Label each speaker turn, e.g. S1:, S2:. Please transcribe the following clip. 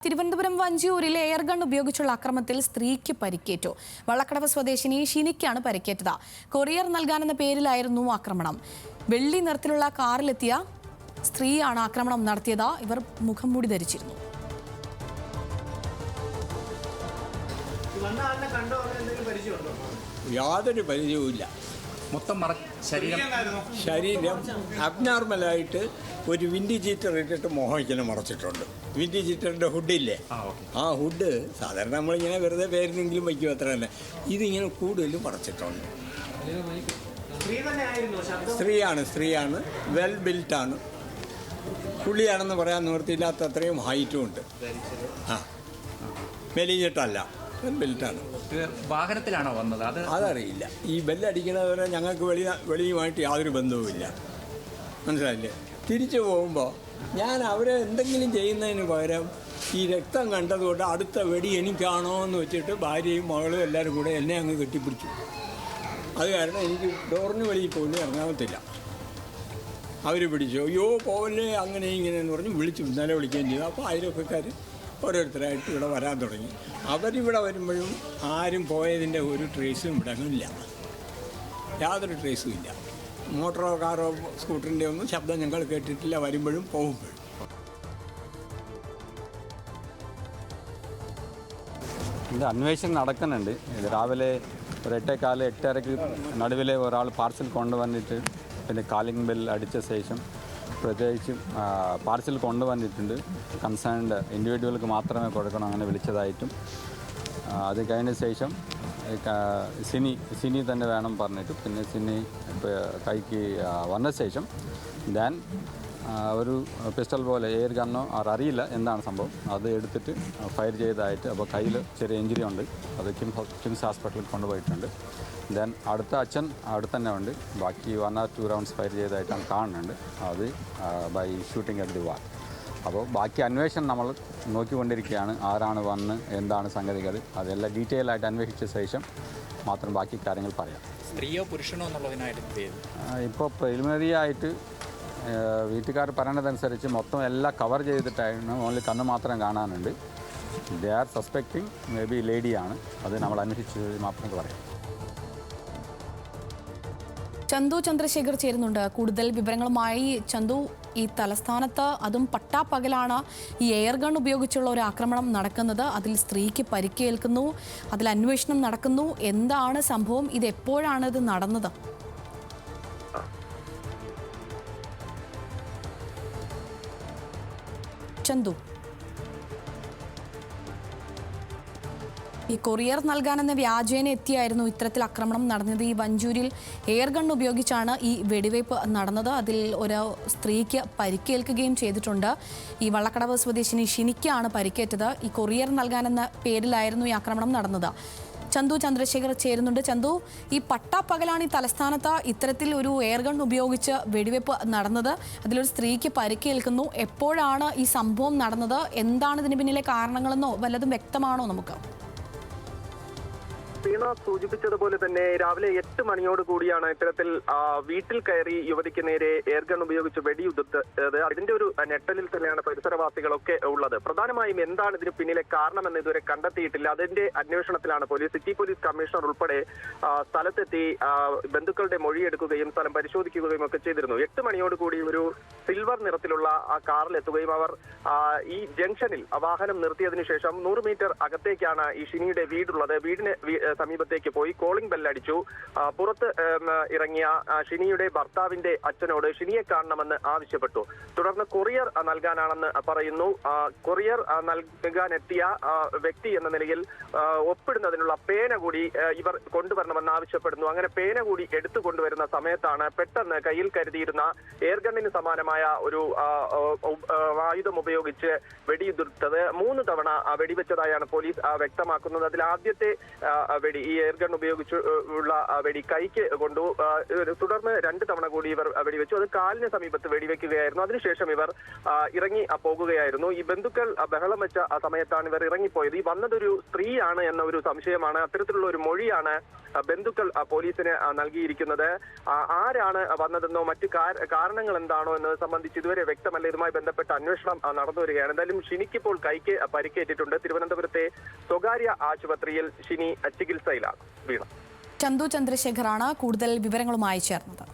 S1: Thiruvananthapuram വഞ്ചിയൂരിൽ air gun ഉപയോഗിച്ചുള്ള ആക്രമണത്തിൽ സ്ത്രീക്ക് പരിക്കേറ്റു. വള്ളക്കടവ് സ്വദേശിനി ഷിനിക്കാണ് പരിക്കേറ്റത്. കൊറിയർ നൽകാനെന്ന പേരിലായിരുന്നു ആക്രമണം. വെള്ളി നിറത്തിലുള്ള കാറിലെത്തിയ സ്ത്രീയാണ് ആക്രമണം നടത്തിയത്. ഇവർ മുഖംമൂടി ധരിച്ചിരുന്നു.
S2: യാതൊരു പരിചയവുമില്ല.
S3: മൊത്തം ശരീരം
S2: അബ്നോർമലായിട്ട് ഒരു വിൻഡി ചീറ്റർ ഇട്ടിട്ട് മോഹം മറച്ചിട്ടുണ്ട്. വിൻഡി ചീറ്ററിൻ്റെ ഹുഡില്ലേ, ആ ഹുഡ് സാധാരണ നമ്മളിങ്ങനെ വെറുതെ പേരിനെങ്കിലും വയ്ക്കും, അത്ര തന്നെ. ഇതിങ്ങനെ കൂടുതലും മറച്ചിട്ടുണ്ട്. സ്ത്രീയാണ്, വെൽ ബിൽറ്റാണ്. പുള്ളിയാണെന്ന് പറയാൻ നിവൃത്തിയില്ലാത്ത അത്രയും ഹൈറ്റും ഉണ്ട്. മെലിഞ്ഞിട്ടല്ല, വെൽ ബിൽറ്റാണ്.
S3: വാഹനത്തിലാണോ വന്നത്?
S2: അതറിയില്ല. ഈ ബെല്ലടിക്കുന്നവരെ ഞങ്ങൾക്ക് വെളിയുമായിട്ട് യാതൊരു ബന്ധവുമില്ല, മനസ്സിലായില്ലേ? തിരിച്ചു പോകുമ്പോൾ ഞാൻ അവരെ എന്തെങ്കിലും ചെയ്യുന്നതിന് പകരം ഈ രക്തം കണ്ടതുകൊണ്ട് അടുത്ത വെടി എനിക്കാണോ എന്ന് വെച്ചിട്ട് ഭാര്യയും മകളും എല്ലാവരും കൂടെ എന്നെ അങ്ങ് കെട്ടിപ്പിടിച്ചു. അത് കാരണം എനിക്ക് ഡോറിന് വെളിയിൽ പോലും ഇറങ്ങാമത്തില്ല. അവർ പിടിച്ചു, അയ്യോ പോവല്ലേ അങ്ങനെ ഇങ്ങനെയെന്ന് പറഞ്ഞ് വിളിച്ചു, ഇന്നലെ വിളിക്കുകയും ചെയ്തു. അപ്പോൾ അയൽവക്കക്കാർ ഓരോരുത്തരായിട്ട് ഇവിടെ വരാൻ തുടങ്ങി. അവരിവിടെ വരുമ്പോഴും ആരും പോയതിൻ്റെ ഒരു ട്രേസും ഇവിടെ ഇല്ല, യാതൊരു ട്രേസും ഇല്ല. മോട്ടറോ കാറോ സ്കൂട്ടറിൻ്റെ ഒന്നും ശബ്ദം ഞങ്ങൾ കേട്ടിട്ടില്ല വരുമ്പോഴും പോകുമ്പോഴും.
S4: ഇത് അന്വേഷണം നടക്കുന്നുണ്ട്. ഇത് രാവിലെ ഒരു 8:15, 8:30 നടുവിലെ ഒരാൾ പാർസൽ കൊണ്ടുവന്നിട്ട് പിന്നെ കാലിംഗ് ബെൽ അടിച്ച ശേഷം പ്രത്യേകിച്ചും പാർസൽ കൊണ്ടുവന്നിട്ടുണ്ട്. കൺസേൺഡ് ഇൻഡിവിജ്വൽക്ക് മാത്രമേ കൊടുക്കണം അങ്ങനെ വിളിച്ചതായിട്ടും, അത് കഴിഞ്ഞ ശേഷം സിനി തന്നെ വേണം പറഞ്ഞിട്ട് പിന്നെ സിനി കൈക്ക് വന്ന ശേഷം ദെൻ ഒരു പിസ്റ്റൾ പോലെ എയർ ഗണ്ണോ അറിയില്ല എന്താണ് സംഭവം, അത് എടുത്തിട്ട് ഫയർ ചെയ്തതായിട്ട്. അപ്പോൾ കയ്യിൽ ചെറിയ ഇഞ്ചുറി ഉണ്ട്, അത് കിംസ് ഹോസ്പിറ്റലിൽ കൊണ്ടുപോയിട്ടുണ്ട്. ദെൻ അടുത്ത അച്ഛൻ അവിടെ തന്നെ ഉണ്ട്. ബാക്കി 1 or 2 റൗണ്ട്സ് ഫയർ ചെയ്തതായിട്ടാണ് കാണുന്നുണ്ട്, അത് by shooting at the wall. അപ്പോൾ ബാക്കി അന്വേഷണം നമ്മൾ നോക്കിക്കൊണ്ടിരിക്കുകയാണ്. ആരാണ് വന്ന് എന്താണ് സംഗതികൾ, അതെല്ലാം ഡീറ്റെയിൽ ആയിട്ട് അന്വേഷിച്ച ശേഷം മാത്രം ബാക്കി കാര്യങ്ങൾ പറയാം.
S3: സ്ത്രീയോ പുരുഷനോ എന്നുള്ളതിനായിട്ട്
S4: ഇപ്പോൾ പ്രിലിമിനറി ആയിട്ട് വീട്ടുകാർ പറയുന്നതനുസരിച്ച് മൊത്തം എല്ലാം കവർ ചെയ്തിട്ടായിരുന്നു, ഓൺലി കണ്ണ് മാത്രം കാണാനുണ്ട്. ദേ ആർ സസ്പെക്റ്റിംഗ് മേ ബി ലേഡിയാണ്, അത് നമ്മൾ അന്വേഷിച്ച് മാത്രം പറയാം.
S1: ചന്തു ചന്ദ്രശേഖർ ചേരുന്നുണ്ട് കൂടുതൽ വിവരങ്ങളുമായി. ചന്തു, ഈ തലസ്ഥാനത്ത് അതും പട്ടാപ്പകലാണ് ഈ എയർഗൺ ഉപയോഗിച്ചുള്ള ഒരു ആക്രമണം നടക്കുന്നത്. അതിൽ സ്ത്രീക്ക് പരിക്കേൽക്കുന്നു, അതിൽ അന്വേഷണം നടക്കുന്നു. എന്താണ് സംഭവം? ഇത് എപ്പോഴാണ് ഇത് നടന്നത്? ചന്തു, ഈ കൊറിയർ നൽകാനെന്ന വ്യാജേന എത്തിയായിരുന്നു ഇത്തരത്തിൽ ആക്രമണം നടന്നത്. ഈ വഞ്ചൂരിൽ എയർഗൺ ഉപയോഗിച്ചാണ് ഈ വെടിവയ്പ് നടന്നത്. അതിൽ ഒരു സ്ത്രീക്ക് പരിക്കേൽക്കുകയും ചെയ്തിട്ടുണ്ട്. ഈ വള്ളക്കടവ് സ്വദേശിനി ഷിനിക്കാണ് പരിക്കേറ്റത്. ഈ കൊറിയർ നൽകാനെന്ന പേരിലായിരുന്നു ഈ ആക്രമണം നടന്നത്. ചന്തു ചന്ദ്രശേഖർ ചേരുന്നുണ്ട്. ചന്തു, ഈ പട്ടാപ്പകലാണ് ഈ തലസ്ഥാനത്ത് ഇത്തരത്തിൽ ഒരു എയർഗൺ ഉപയോഗിച്ച് വെടിവെപ്പ് നടന്നത്. അതിലൊരു സ്ത്രീക്ക് പരിക്കേൽക്കുന്നു. എപ്പോഴാണ് ഈ സംഭവം നടന്നത്? എന്താണ് ഇതിന് പിന്നിലെ കാരണങ്ങളെന്നോ വല്ലതും വ്യക്തമാണോ നമുക്ക്?
S5: വീണ സൂചിപ്പിച്ചതുപോലെ തന്നെ രാവിലെ 8 മണിയോട് കൂടിയാണ് ഇത്തരത്തിൽ വീട്ടിൽ കയറി യുവതിക്ക് നേരെ എയർഗൺ ഉപയോഗിച്ച് വെടിയുതിർത്തത്. അതിന്റെ ഒരു ഞെട്ടലിൽ തന്നെയാണ് പരിസരവാസികളൊക്കെ ഉള്ളത്. പ്രധാനമായും എന്താണ് ഇതിന് പിന്നിലെ കാരണമെന്ന് ഇതുവരെ കണ്ടെത്തിയിട്ടില്ല. അതിന്റെ അന്വേഷണത്തിലാണ് പോലീസ്. സിറ്റി പോലീസ് കമ്മീഷണർ ഉൾപ്പെടെ സ്ഥലത്തെത്തി ബന്ധുക്കളുടെ മൊഴിയെടുക്കുകയും സ്ഥലം പരിശോധിക്കുകയും ഒക്കെ ചെയ്തിരുന്നു. 8 മണിയോട് കൂടി ഒരു സിൽവർ നിറത്തിലുള്ള ആ കാറിലെത്തുകയും അവർ ഈ ജംഗ്ഷനിൽ വാഹനം നിർത്തിയതിനു ശേഷം 100 മീറ്റർ അകത്തേക്കാണ് ഈ ഷിനിയുടെ വീടുള്ളത്. വീടിന് സമീപത്തേക്ക് പോയി കോളിംഗ് ബെല്ലടിച്ചു. പുറത്ത് ഇറങ്ങിയ ഷിനിയുടെ ഭർത്താവിന്റെ അച്ഛനോട് ഷിനിയെ കാണണമെന്ന് ആവശ്യപ്പെട്ടു. തുടർന്ന് കൊറിയർ നൽകാനാണെന്ന് പറയുന്നു. കൊറിയർ നൽകാനെത്തിയ വ്യക്തി എന്ന നിലയിൽ ഒപ്പിടുന്നതിനുള്ള പേന കൂടി ഇവർ കൊണ്ടുവരണമെന്ന് ആവശ്യപ്പെടുന്നു. അങ്ങനെ പേന കൂടി എടുത്തു കൊണ്ടുവരുന്ന സമയത്താണ് പെട്ടെന്ന് കയ്യിൽ കരുതിയിരുന്ന എയർഗണ്ണിന് സമാനമായ ഒരു ആയുധം ഉപയോഗിച്ച് വെടിയുതിർത്തത്. 3 തവണ വെടിവെച്ചതായാണ് പോലീസ് വ്യക്തമാക്കുന്നത്. അതിൽ ആദ്യത്തെ വെടി, ഈ എയർ ഗൺ ഉപയോഗിച്ച് ഉള്ള വെടി കൈക്ക് കൊണ്ടു. തുടർന്ന് 2 തവണ കൂടി ഇവർ വെടിവെച്ചു. അത് കാലിന് സമീപത്ത് വെടിവെക്കുകയായിരുന്നു. അതിനുശേഷം ഇവർ ഇറങ്ങി പോകുകയായിരുന്നു. ഈ ബന്ധുക്കൾ ബഹളം വെച്ച ആ സമയത്താണ് ഇവർ ഇറങ്ങിപ്പോയത്. ഈ വന്നതൊരു സ്ത്രീയാണ് എന്ന ഒരു സംശയമാണ്, അത്തരത്തിലുള്ള ഒരു മൊഴിയാണ് ബന്ധുക്കൾ പോലീസിന് നൽകിയിരിക്കുന്നത്. ആരാണ് വന്നതെന്നോ മറ്റു കാരണങ്ങൾ എന്താണോ എന്നത് സംബന്ധിച്ച് ഇതുവരെ വ്യക്തമല്ല. ഇതുമായി ബന്ധപ്പെട്ട അന്വേഷണം നടന്നു വരികയാണ്. എന്തായാലും ഷിനിക്കിപ്പോൾ കൈക്ക് പരിക്കേറ്റിട്ടുണ്ട്. തിരുവനന്തപുരത്തെ സ്വകാര്യ ആശുപത്രിയിൽ ഷിനി ചികിത്സയിലാണ്. വീണ
S1: ചന്തു ചന്ദ്രശേഖറാണ് കൂടുതൽ വിവരങ്ങളുമായി ചേർന്നത്.